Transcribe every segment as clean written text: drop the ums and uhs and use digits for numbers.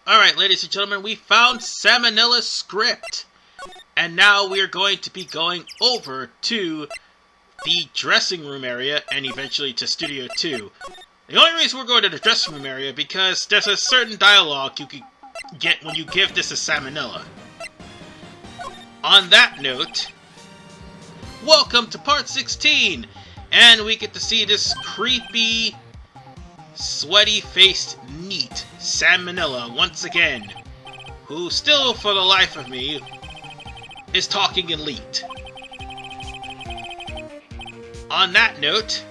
Alright, ladies and gentlemen, we found Salmonella's script. And now we are going to be going over to the dressing room area and eventually to Studio 2. The only reason we're going to the dressing room area because there's a certain dialogue you can get when you give this to Salmonella. On that note, welcome to part 16! And we get to see this creepy, sweaty-faced NEET Salmonella once again, who still, for the life of me, is talking in Leet. On that note,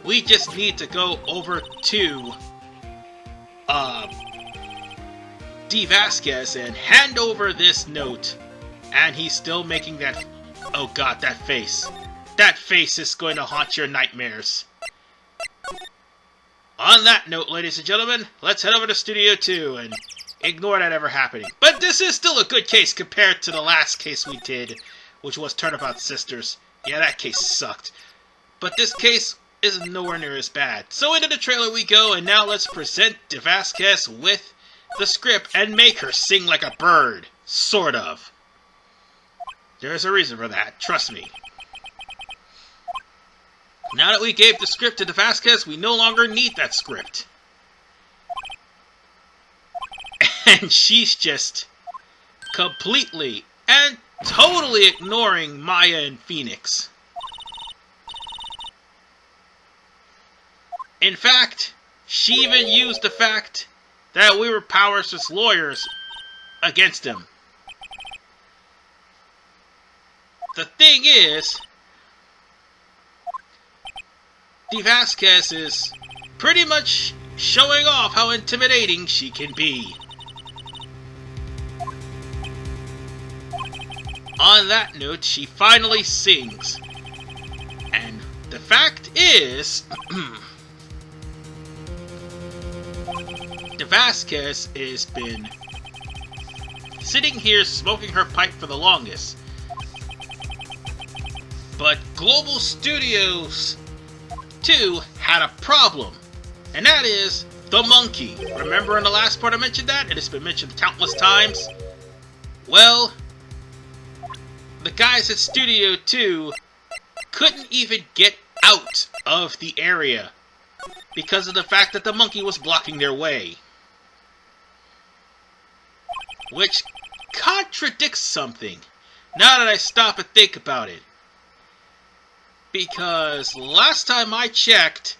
we just need to go over to D. Vasquez and hand over this note, and he's still making that, oh god, that face. That face is going to haunt your nightmares. On that note, ladies and gentlemen, let's head over to Studio 2 and ignore that ever happening. But this is still a good case compared to the last case we did, which was Turnabout Sisters. Yeah, that case sucked. But this case is nowhere near as bad. So into the trailer we go, and now let's present De Vasquez with the script and make her sing like a bird. Sort of. There's a reason for that, trust me. Now that we gave the script to De Vasquez, we no longer need that script. And she's just completely and totally ignoring Maya and Phoenix. In fact, she even used the fact that we were Powers' lawyers against him. The thing is, De Vasquez is pretty much showing off how intimidating she can be. On that note, she finally sings. And the fact is, De Vasquez has been sitting here smoking her pipe for the longest. But Global Studios 2 had a problem, and that is the monkey. Remember in the last part I mentioned that? It has been mentioned countless times. Well, the guys at Studio 2 couldn't even get out of the area because of the fact that the monkey was blocking their way. Which contradicts something, now that I stop and think about it. Because last time I checked,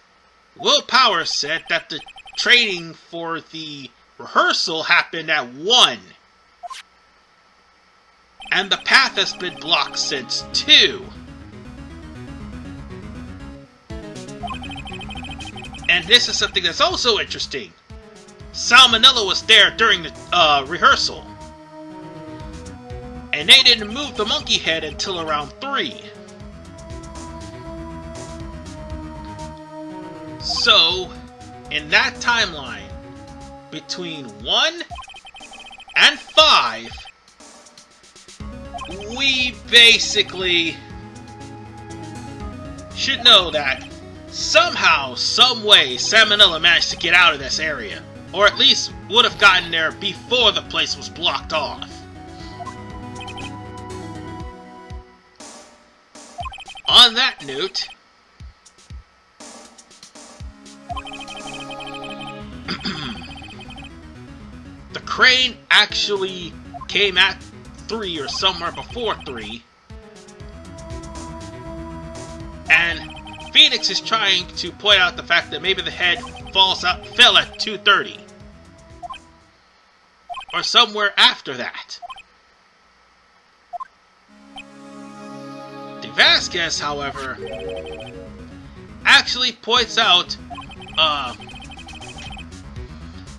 Will Power said that the training for the rehearsal happened at 1. And the path has been blocked since 2. And this is something that's also interesting. Salmonella was there during the rehearsal. And they didn't move the monkey head until around 3. So, in that timeline, between 1 and 5, we basically should know that somehow, some way, Salmonella managed to get out of this area. Or at least would have gotten there before the place was blocked off. On that note, the crane actually came at 3 or somewhere before 3. And Phoenix is trying to point out the fact that maybe the head fell at 2:30. Or somewhere after that. De Vasquez, however, actually points out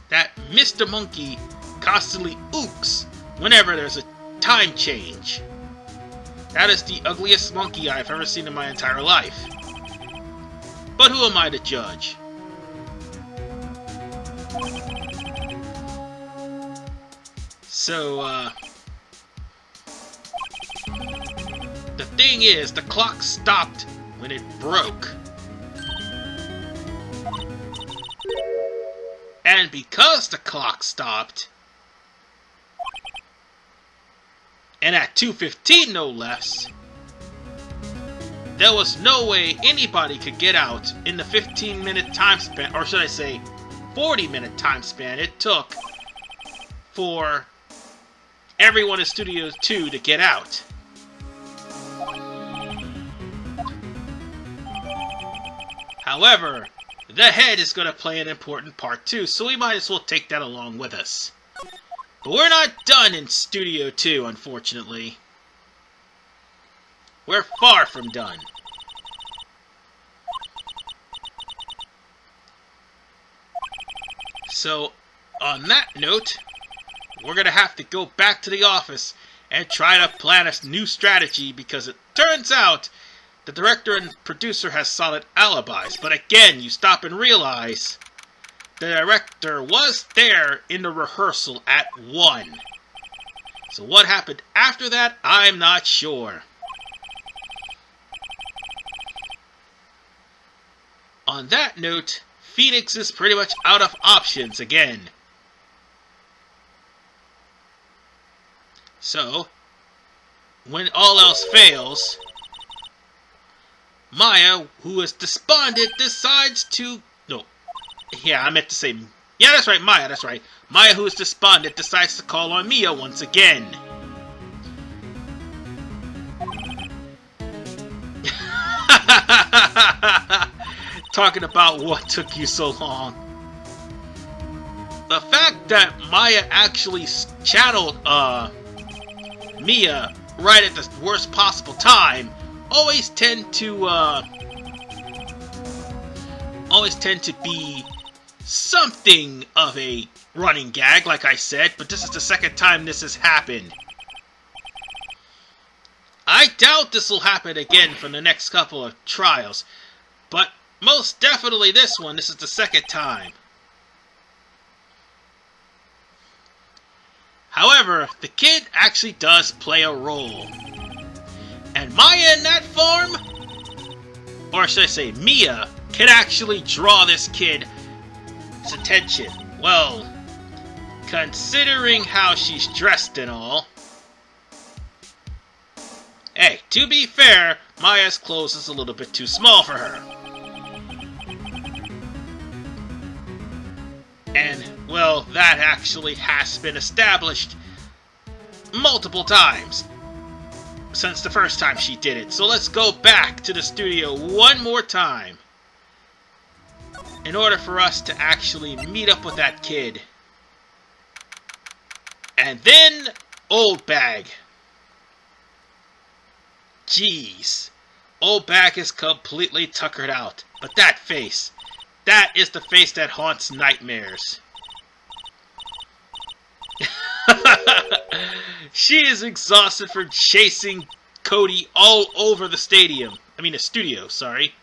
that Mr. Monkey constantly ooks whenever there's a time change. That is the ugliest monkey I've ever seen in my entire life. But who am I to judge? So, the thing is, the clock stopped when it broke. And And because the clock stopped, and at 2:15 no less, there was no way anybody could get out in the 15-minute time span, or should I say 40-minute time span it took for everyone in Studio 2 to get out. However, the head is going to play an important part too, so we might as well take that along with us. But we're not done in Studio 2, unfortunately. We're far from done. So, on that note, we're going to have to go back to the office and try to plan a new strategy, because it turns out the director and producer has solid alibis. But again, you stop and realize the director was there in the rehearsal at 1. So what happened after that, I'm not sure. On that note, Phoenix is pretty much out of options again. So, when all else fails, Maya, who is despondent, decides to... No. Yeah, I meant to say... Yeah, that's right, Maya, that's right. Maya, who is despondent, decides to call on Mia once again. Talking about what took you so long. The fact that Maya actually channeled Mia right at the worst possible time always tend to be something of a running gag, like I said, but this is the second time this has happened. I doubt this will happen again for the next couple of trials, but most definitely this is the second time. However, the kid actually does play a role. And Maya in that form, or should I say Mia, can actually draw this kid's attention. Well, considering how she's dressed and all. Hey, to be fair, Maya's clothes is a little bit too small for her. And, well, that actually has been established multiple times since the first time she did it. So let's go back to the studio one more time in order for us to actually meet up with that kid. And then, Old Bag. Jeez. Old Bag is completely tuckered out. But that face, that is the face that haunts nightmares. She is exhausted from chasing Cody all over the stadium. I mean, the studio, sorry.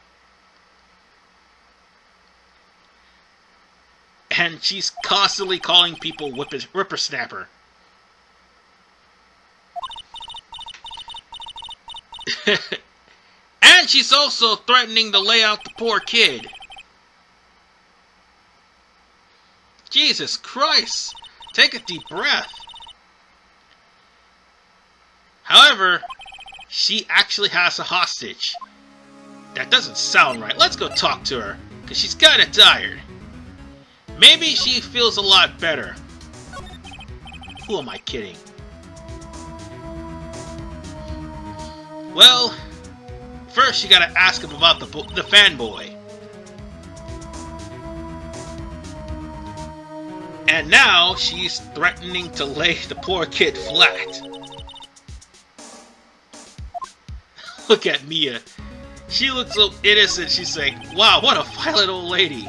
And she's constantly calling people whippersnapper. And she's also threatening to lay out the poor kid. Jesus Christ! Take a deep breath. However, she actually has a hostage. That doesn't sound right. Let's go talk to her, because she's kind of tired. Maybe she feels a lot better. Who am I kidding? Well, first you gotta ask him about the fanboy. And now she's threatening to lay the poor kid flat. Look at Mia. She looks so innocent. She's like, wow, what a violent old lady.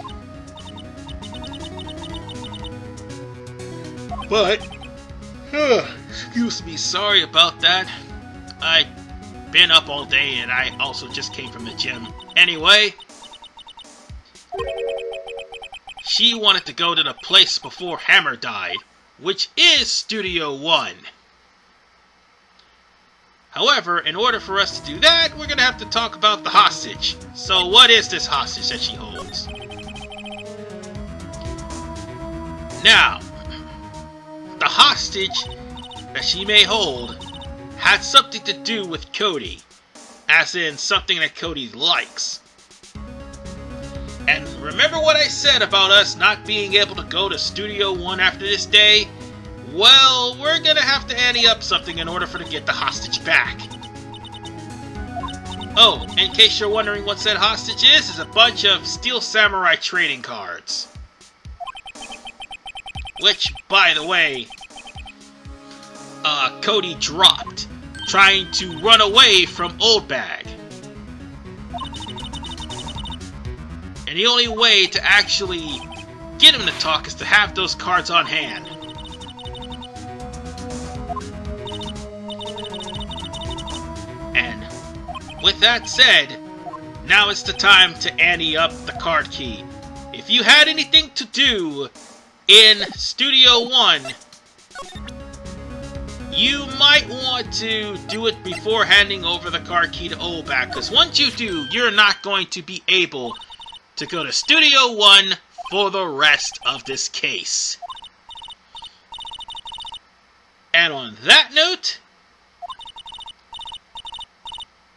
But, excuse me, sorry about that. I've been up all day and I also just came from the gym. Anyway, she wanted to go to the place before Hammer died, which is Studio 1. However, in order for us to do that, we're going to have to talk about the hostage. So what is this hostage that she holds? Now, the hostage that she may hold had something to do with Cody, as in something that Cody likes. And remember what I said about us not being able to go to Studio 1 after this day? Well, we're gonna have to ante up something in order for to get the hostage back. Oh, in case you're wondering what said hostage is a bunch of Steel Samurai trading cards. Which, by the way, Cody dropped, trying to run away from Old Bag. And the only way to actually get him to talk is to have those cards on hand. And with that said, now it's the time to ante up the card key. If you had anything to do in Studio 1, you might want to do it before handing over the card key to Olbak, because once you do, you're not going to be able to go to Studio 1 for the rest of this case. And on that note,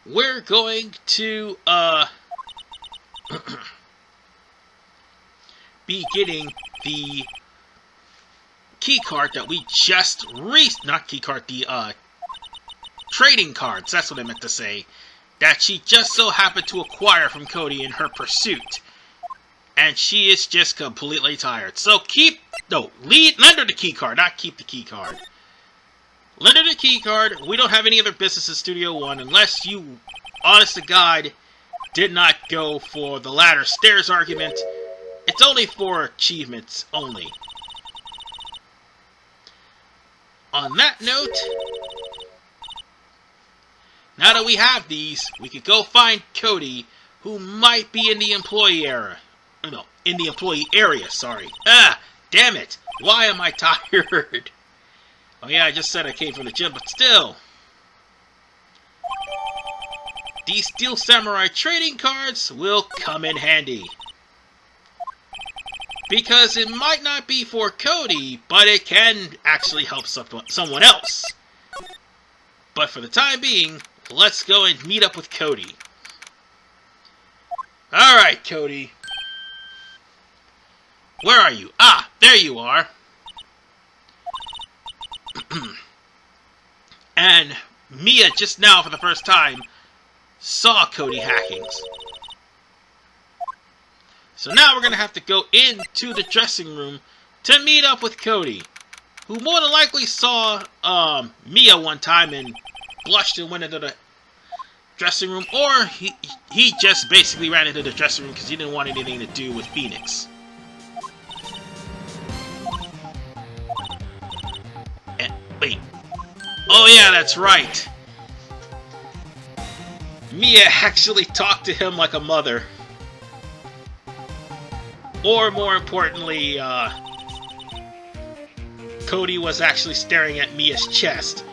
we're going to be getting the key card that we just not key card, the trading cards, that's what I meant to say, that she just so happened to acquire from Cody in her pursuit. And she is just completely tired. So lend her the key card, not keep the key card. Lend her the key card. We don't have any other business in Studio 1 unless you, honest to God, did not go for the ladder stairs argument. It's only for achievements only. On that note, now that we have these, we could go find Cody, who might be in the employee area. No, in the employee area, sorry. Ah, damn it. Why am I tired? Oh yeah, I just said I came from the gym, but still. These Steel Samurai trading cards will come in handy. Because it might not be for Cody, but it can actually help someone else. But for the time being, let's go and meet up with Cody. Alright, Cody. Where are you? Ah, there you are. And Mia, just now for the first time, saw Cody Hackins. So now we're going to have to go into the dressing room to meet up with Cody, who more than likely saw Mia one time and blushed and went into the dressing room, or he just basically ran into the dressing room because he didn't want anything to do with Phoenix. And, wait. Oh yeah, that's right. Mia actually talked to him like a mother. Or more importantly, Cody was actually staring at Mia's chest.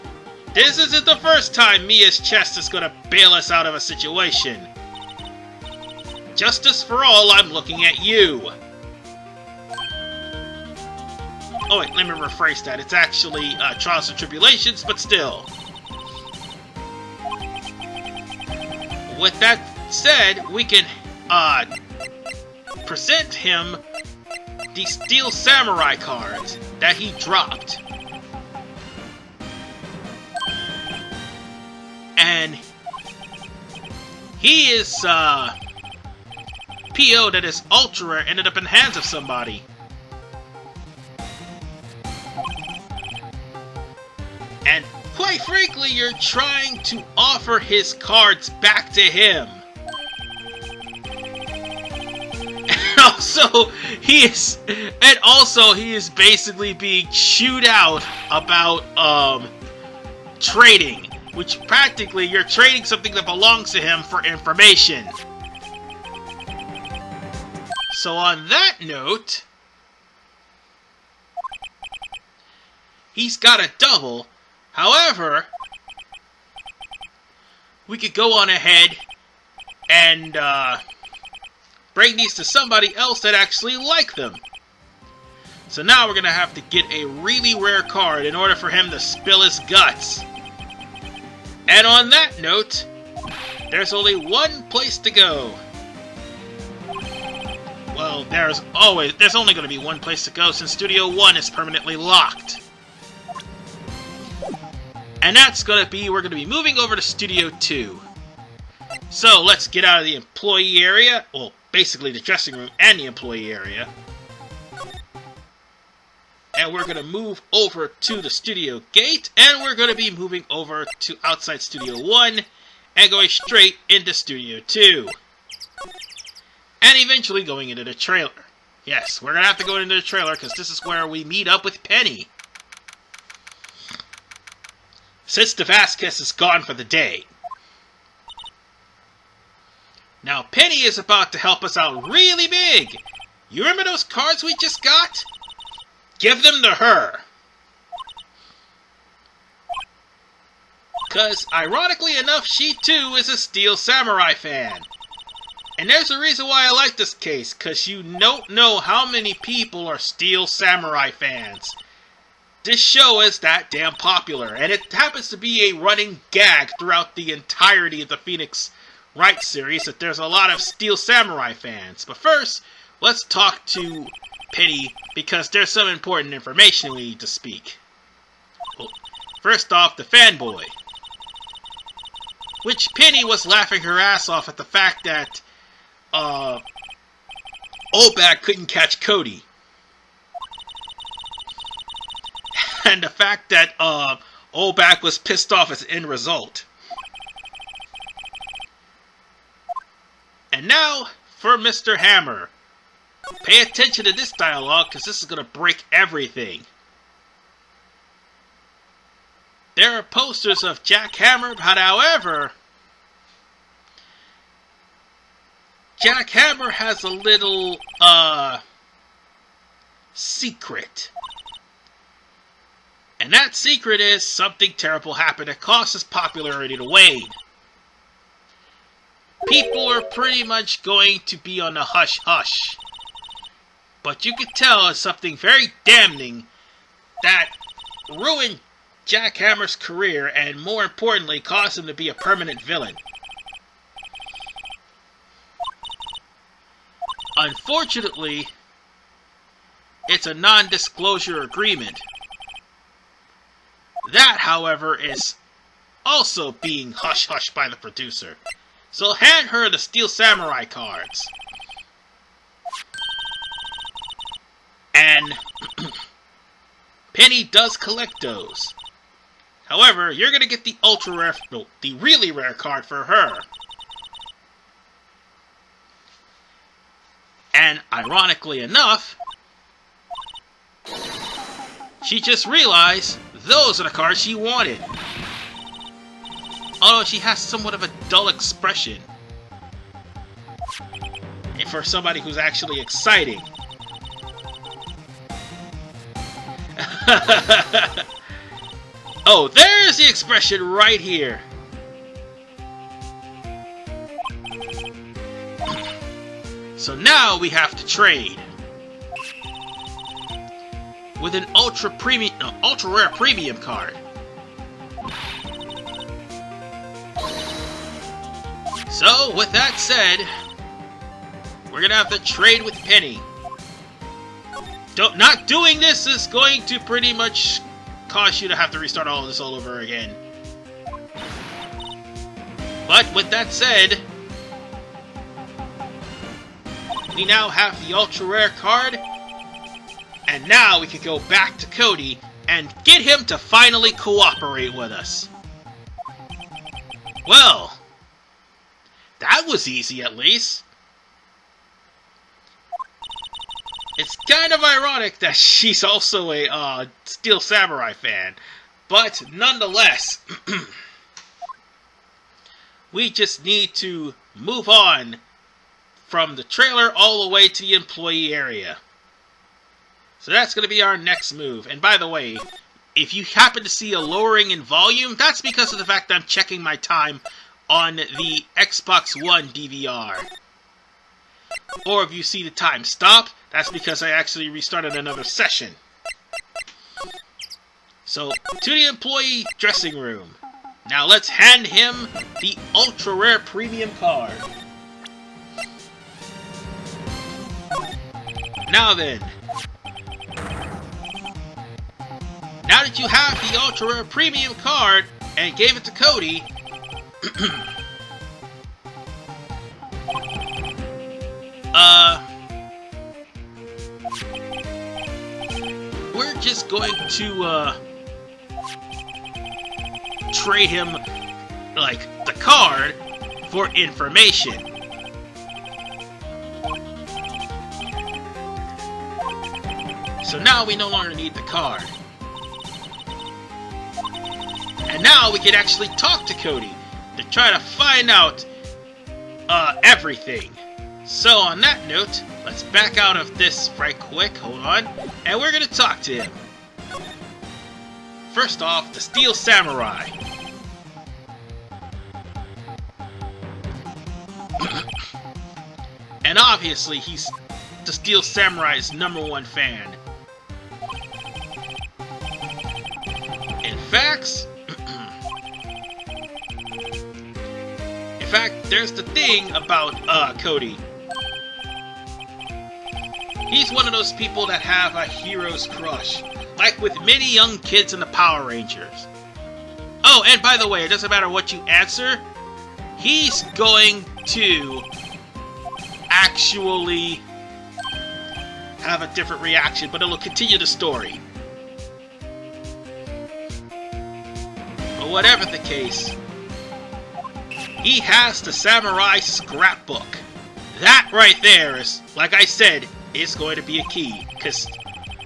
This isn't the first time Mia's chest is gonna bail us out of a situation. Justice for all, I'm looking at you. Oh wait, let me rephrase that. It's actually Trials and Tribulations, but still. With that said, we can present him the Steel Samurai cards that he dropped. And he is PO that is ultra ended up in the hands of somebody. And quite frankly, you're trying to offer his cards back to him. He is basically being chewed out about trading, which practically you're trading something that belongs to him for information. So on that note, he's got a double. However, we could go on ahead and bring these to somebody else that actually like them. So now we're going to have to get a really rare card in order for him to spill his guts. And on that note, there's only one place to go. Well, there's only going to be one place to go since Studio 1 is permanently locked. And that's going to be, we're going to be moving over to Studio 2. So let's get out of the employee area, well, basically the dressing room and the employee area. And we're going to move over to the studio gate, and we're going to be moving over to outside Studio 1 and going straight into Studio 2. And eventually going into the trailer. Yes, we're going to have to go into the trailer because this is where we meet up with Penny. Since the Vasquez is gone for the day. Now Penny is about to help us out really big. You remember those cards we just got? Give them to her. Because, ironically enough, she too is a Steel Samurai fan. And there's a reason why I like this case, because you don't know how many people are Steel Samurai fans. This show is that damn popular, and it happens to be a running gag throughout the entirety of the Phoenix Wright series that there's a lot of Steel Samurai fans. But first, let's talk to Penny, because there's some important information we need to speak. Well, first off, the Fanboy. Which Penny was laughing her ass off at the fact that Obag couldn't catch Cody. And the fact that Obag was pissed off as an end result. And now for Mr. Hammer. Pay attention to this dialogue because this is going to break everything. There are posters of Jack Hammer, but however, Jack Hammer has a little, secret. And that secret is something terrible happened that caused his popularity to wane. People are pretty much going to be on the hush-hush. But you could tell it's something very damning that ruined Jack Hammer's career and, more importantly, caused him to be a permanent villain. Unfortunately, it's a non-disclosure agreement. That, however, is also being hush-hushed by the producer. So hand her the Steel Samurai cards. And Penny does collect those. However, you're going to get the ultra rare, no, the really rare card for her. And ironically enough, she just realized those are the cards she wanted. Although she has somewhat of a dull expression. And for somebody who's actually exciting. Oh, there's the expression right here. So now we have to trade with an ultra rare premium card. So with that said, we're gonna have to trade with Penny. Not doing this is going to pretty much cause you to have to restart all of this all over again. But with that said, we now have the ultra rare card, and now we can go back to Cody and get him to finally cooperate with us. Well, that was easy at least. It's kind of ironic that she's also a Steel Samurai fan, but nonetheless, we just need to move on from the trailer all the way to the employee area. So that's going to be our next move. And by the way, if you happen to see a lowering in volume, that's because of the fact that I'm checking my time on the Xbox One DVR. or if you see the time stop, that's because I actually restarted another session. So, to the employee dressing room. Now let's hand him the ultra rare premium card. Now then, now that you have the ultra rare premium card and gave it to Cody, we're just going to trade him like the card for information. So now we no longer need the card. And now we can actually talk to Cody to try to find out everything. So on that note, let's back out of this right quick, hold on, and we're gonna talk to him. First off, the Steel Samurai. And obviously he's the Steel Samurai's #1 fan. In fact, there's the thing about Cody. He's one of those people that have a hero's crush, like with many young kids in the Power Rangers. Oh, and by the way, it doesn't matter what you answer, he's going to actually have a different reaction, but it'll continue the story. But whatever the case, he has the Samurai Scrapbook. That right there is, like I said, is going to be a key, because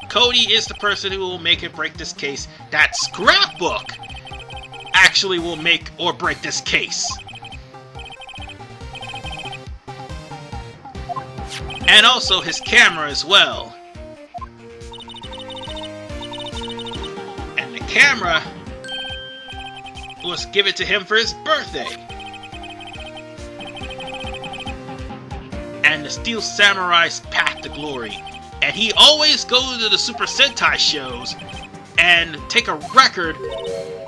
Cody is the person who will make or break this case. That scrapbook actually will make or break this case. And also his camera as well. And the camera was given to him for his birthday. And the Steel Samurai's path to glory. And he always goes to the Super Sentai shows and take a record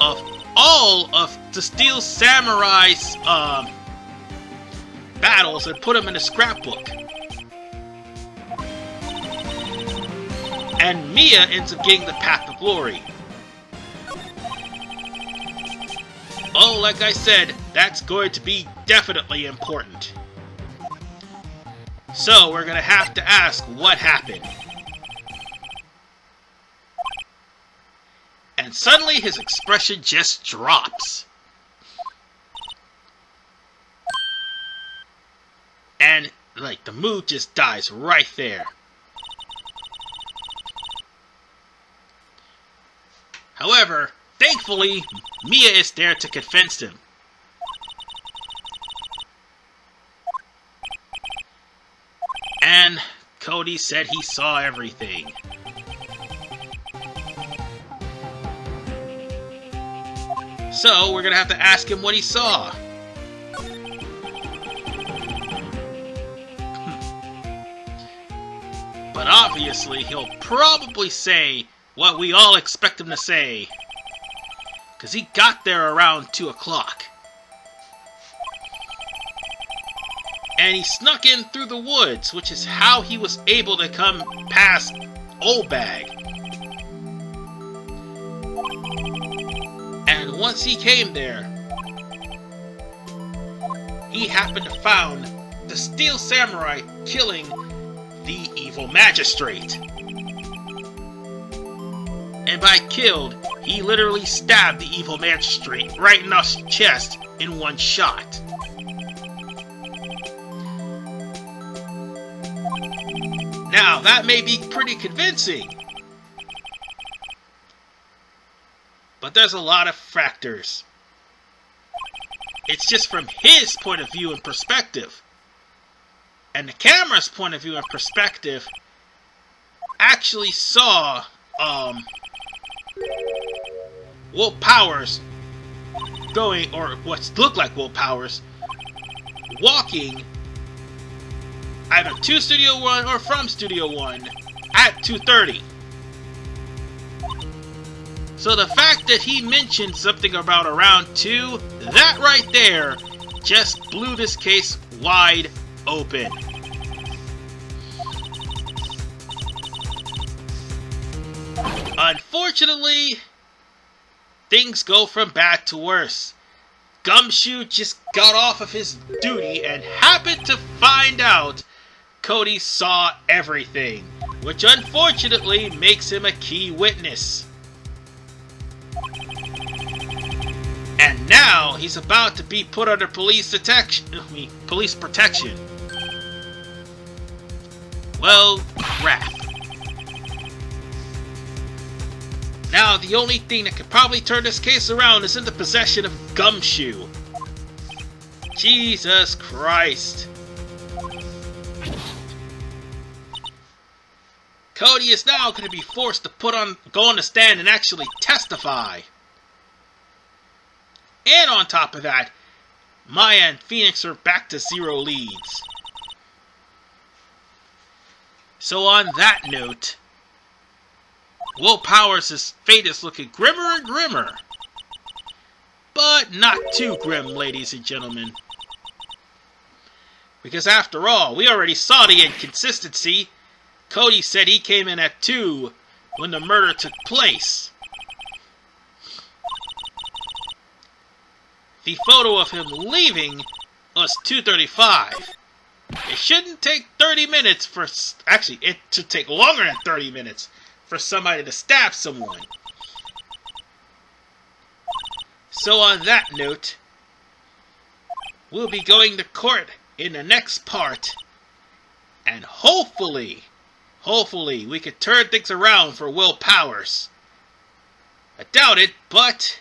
of all of the Steel Samurai's battles and put them in a scrapbook. And Mia ends up getting the path to glory. Oh, like I said, that's going to be definitely important. So, we're gonna have to ask what happened. And suddenly his expression just drops. And, like, the mood just dies right there. However, thankfully, Mia is there to convince him. And Cody said he saw everything. So, we're gonna have to ask him what he saw. But obviously, he'll probably say what we all expect him to say. Because he got there around 2 o'clock. And he snuck in through the woods, which is how he was able to come past Old Bag. And once he came there, he happened to find the Steel Samurai killing the evil magistrate. And by killed, he literally stabbed the evil magistrate right in the chest in one shot. Now, that may be pretty convincing. But there's a lot of factors. It's just from his point of view and perspective. And the camera's point of view and perspective actually saw Will Powers going, or what looked like Will Powers, walking either to Studio One or from Studio One at 2:30. So the fact that he mentioned something about around 2, that right there just blew this case wide open. Unfortunately, things go from bad to worse. Gumshoe just got off of his duty and happened to find out Cody saw everything, which unfortunately makes him a key witness. And now he's about to be put under police protection. Well, crap. Now, the only thing that could probably turn this case around is in the possession of Gumshoe. Jesus Christ. Cody is now going to be forced to go on the stand and actually testify. And on top of that, Maya and Phoenix are back to 0 leads. So on that note, Will Powers' fate is looking grimmer and grimmer. But not too grim, ladies and gentlemen. Because after all, we already saw the inconsistency. Cody said he came in at 2 when the murder took place. The photo of him leaving was 2:35. It shouldn't take 30 minutes for... Actually, it should take longer than 30 minutes for somebody to stab someone. So on that note, we'll be going to court in the next part. And hopefully we can turn things around for Will Powers. I doubt it, but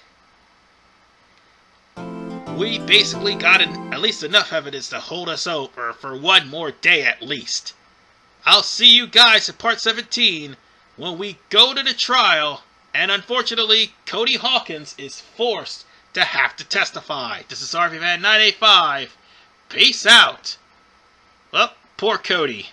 we basically got at least enough evidence to hold us over for one more day at least. I'll see you guys at part 17 when we go to the trial, and unfortunately, Cody Hackins is forced to have to testify. This is RVMan 985. Peace out. Well, poor Cody.